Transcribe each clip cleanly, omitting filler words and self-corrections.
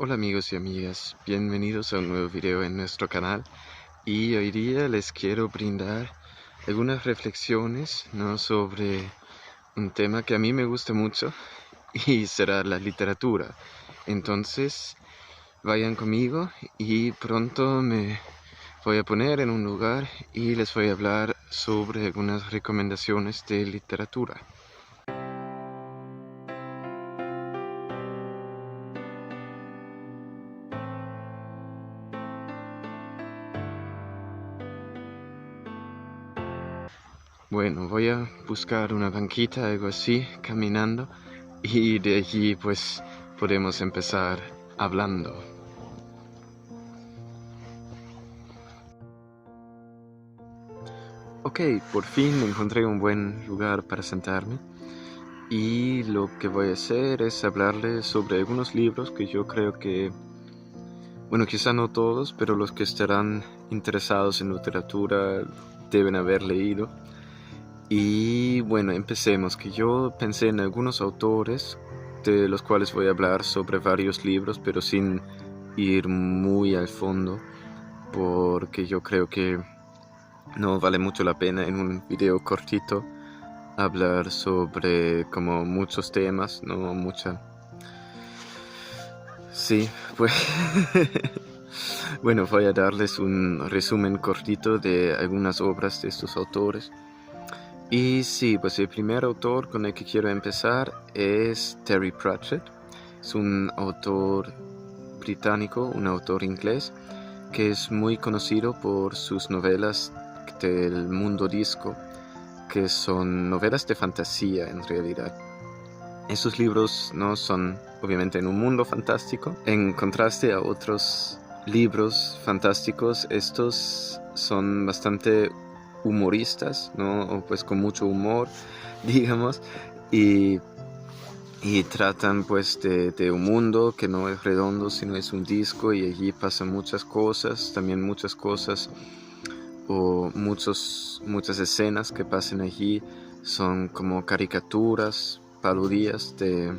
Hola amigos y amigas, bienvenidos a un nuevo video en nuestro canal y hoy día les quiero brindar algunas reflexiones, sobre un tema que a mí me gusta mucho y será la literatura. Entonces vayan conmigo y pronto me voy a poner en un lugar y les voy a hablar sobre algunas recomendaciones de literatura. Bueno, voy a buscar una banquita, algo así, caminando, y de allí pues podemos empezar hablando. Ok, por fin encontré un buen lugar para sentarme y lo que voy a hacer es hablarles sobre algunos libros que yo creo que, bueno, quizá no todos, pero los que estarán interesados en literatura deben haber leído. Y bueno, empecemos, que yo pensé en algunos autores de los cuales voy a hablar sobre varios libros, pero sin ir muy al fondo, porque yo creo que no vale mucho la pena en un video cortito hablar sobre como muchos temas, no mucha... Sí, pues... Bueno, voy a darles un resumen cortito de algunas obras de estos autores. Y sí, pues el primer autor con el que quiero empezar es Terry Pratchett. Es un autor británico, un autor inglés, que es muy conocido por sus novelas del mundo disco, que son novelas de fantasía en realidad. Esos libros no son obviamente en un mundo fantástico. En contraste a otros libros fantásticos, estos son bastante humoristas, ¿no? O pues con mucho humor, digamos, y tratan pues de un mundo que no es redondo, sino es un disco, y allí pasan muchas cosas, también muchas cosas o muchas escenas que pasan allí son como caricaturas, parodias de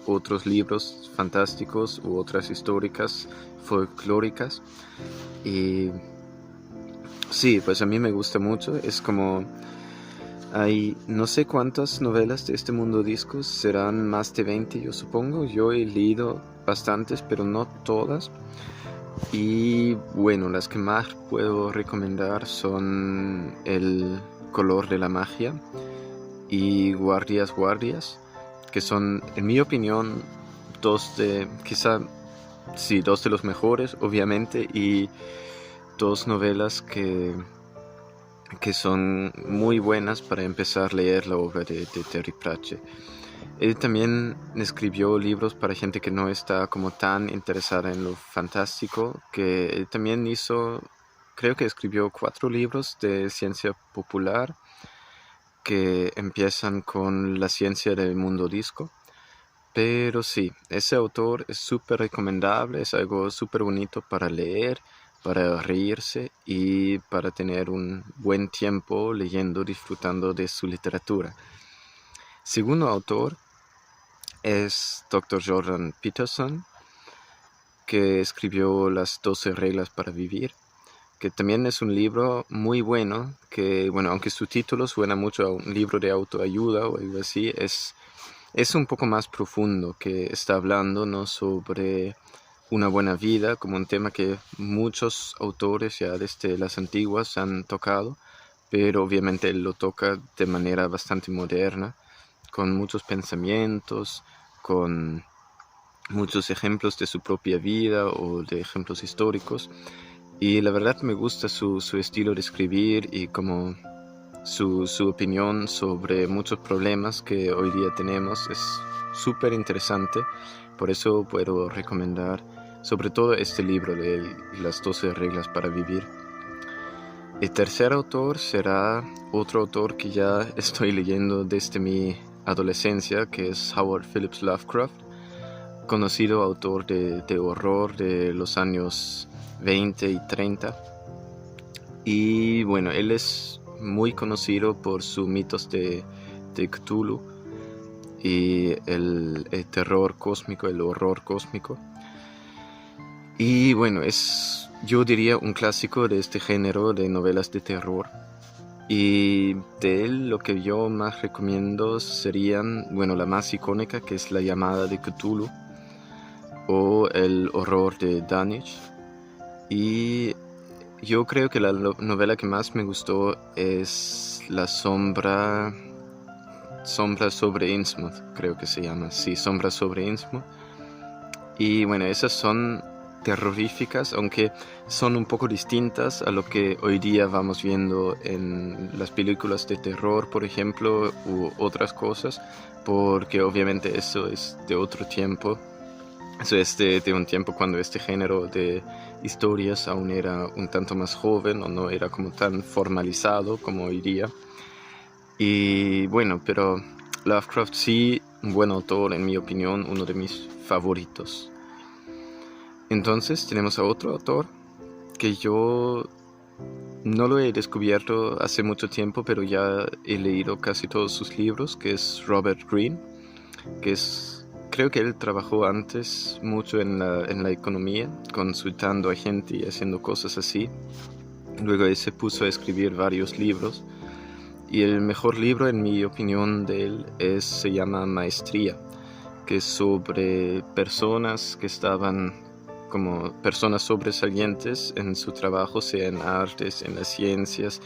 otros libros fantásticos u otras históricas, folclóricas. Y sí, pues a mí me gusta mucho. Es como... hay no sé cuántas novelas de este mundo discos, serán más de 20 yo supongo. Yo he leído bastantes, pero no todas. Y bueno, las que más puedo recomendar son El color de la magia y Guardias, que son, en mi opinión, dos de los mejores, obviamente, y dos novelas que son muy buenas para empezar a leer la obra de Terry Pratchett. Él también escribió libros para gente que no está como tan interesada en lo fantástico, que él también hizo, creo que escribió 4 libros de ciencia popular que empiezan con la ciencia del mundo disco. Pero sí, ese autor es súper recomendable, es algo súper bonito para leer, para reírse y para tener un buen tiempo leyendo, disfrutando de su literatura. Segundo autor es Dr. Jordan Peterson, que escribió Las 12 reglas para vivir, que también es un libro muy bueno, que, bueno, aunque su título suena mucho a un libro de autoayuda o algo así, es un poco más profundo, que está hablando, ¿no?, sobre una buena vida, como un tema que muchos autores ya desde las antiguas han tocado, pero obviamente él lo toca de manera bastante moderna, con muchos pensamientos, con muchos ejemplos de su propia vida o de ejemplos históricos. Y la verdad me gusta su estilo de escribir y como su opinión sobre muchos problemas que hoy día tenemos. Es súper interesante, por eso puedo recomendar sobre todo este libro de Las 12 reglas para vivir. El tercer autor será otro autor que ya estoy leyendo desde mi adolescencia, que es Howard Phillips Lovecraft, conocido autor de horror de los años 20 y 30. Y bueno, él es muy conocido por sus mitos de Cthulhu y el terror cósmico, el horror cósmico. Y bueno, es, yo diría, un clásico de este género de novelas de terror. Y de él lo que yo más recomiendo serían, bueno, la más icónica, que es La llamada de Cthulhu, o El horror de Dunwich. Y yo creo que la novela que más me gustó es La sombra sobre Innsmouth, creo que se llama. Sí, Sombra sobre Innsmouth. Y bueno, esas son terroríficas, aunque son un poco distintas a lo que hoy día vamos viendo en las películas de terror, por ejemplo, u otras cosas, porque obviamente eso es de otro tiempo. Eso es de un tiempo cuando este género de historias aún era un tanto más joven o no era como tan formalizado como hoy día. Y bueno, pero Lovecraft sí, un buen autor en mi opinión, uno de mis favoritos. Entonces tenemos a otro autor que yo no lo he descubierto hace mucho tiempo, pero ya he leído casi todos sus libros, que es Robert Greene, que es, creo que él trabajó antes mucho en la economía, consultando a gente y haciendo cosas así. Luego él se puso a escribir varios libros, y el mejor libro en mi opinión de él se llama Maestría, que es sobre personas que estaban como personas sobresalientes en su trabajo, sea en artes, en las ciencias,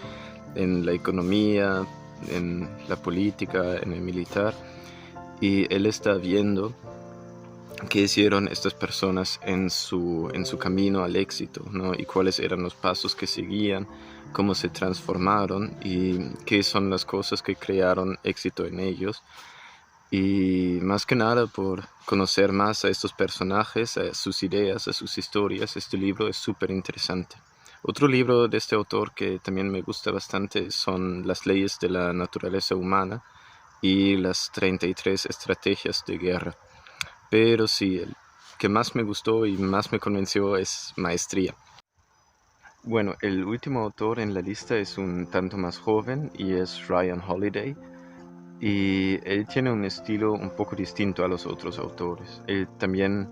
en la economía, en la política, en el militar. Y él está viendo qué hicieron estas personas en su camino al éxito, ¿no? Y cuáles eran los pasos que seguían, cómo se transformaron y qué son las cosas que crearon éxito en ellos. Y más que nada por conocer más a estos personajes, a sus ideas, a sus historias, este libro es súper interesante. Otro libro de este autor que también me gusta bastante son Las leyes de la naturaleza humana y las 33 estrategias de guerra. Pero sí, el que más me gustó y más me convenció es Maestría. Bueno, el último autor en la lista es un tanto más joven y es Ryan Holiday. Y él tiene un estilo un poco distinto a los otros autores. Él también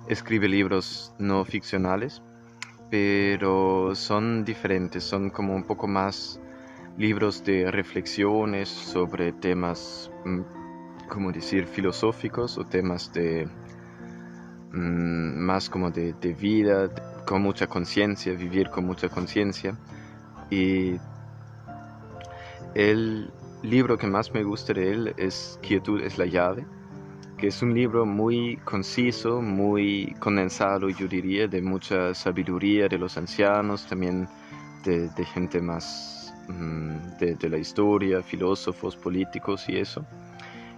escribe libros no ficcionales, pero son diferentes, son como un poco más libros de reflexiones sobre temas, como decir, filosóficos o temas de más como de vida, con mucha conciencia, vivir con mucha conciencia. Y el libro que más me gusta de él es Quietud es la llave, que es un libro muy conciso, muy condensado, yo diría, de mucha sabiduría de los ancianos, también de gente más de la historia, filósofos, políticos y eso.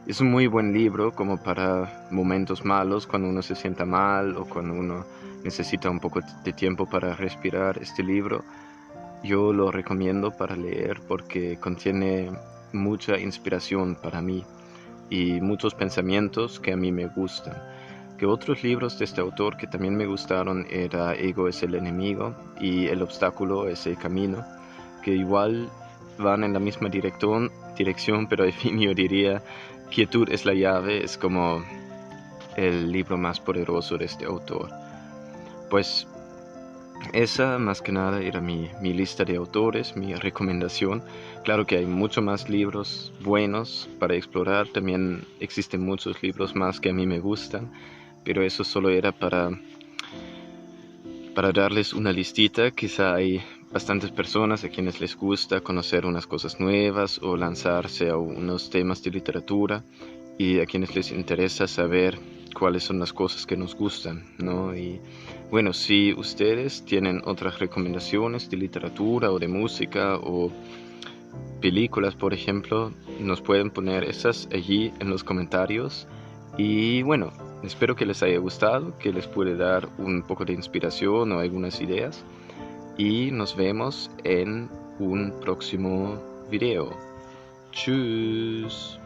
Es un muy buen libro como para momentos malos, cuando uno se sienta mal o cuando uno necesita un poco de tiempo para respirar. Este libro yo lo recomiendo para leer porque contiene mucha inspiración para mí y muchos pensamientos que a mí me gustan. Que otros libros de este autor que también me gustaron era Ego es el enemigo y El obstáculo es el camino, que igual van en la misma dirección, pero en fin, yo diría Quietud es la llave, es como el libro más poderoso de este autor. Pues esa más que nada era mi lista de autores, mi recomendación. Claro que hay muchos más libros buenos para explorar, también existen muchos libros más que a mí me gustan, pero eso solo era para darles una listita. Quizá hay bastantes personas a quienes les gusta conocer unas cosas nuevas o lanzarse a unos temas de literatura y a quienes les interesa saber cuáles son las cosas que nos gustan, ¿no? Y bueno, si ustedes tienen otras recomendaciones de literatura o de música o películas, por ejemplo, nos pueden poner esas allí en los comentarios. Y bueno, espero que les haya gustado, que les puede dar un poco de inspiración o algunas ideas. Y nos vemos en un próximo video. Tschüss.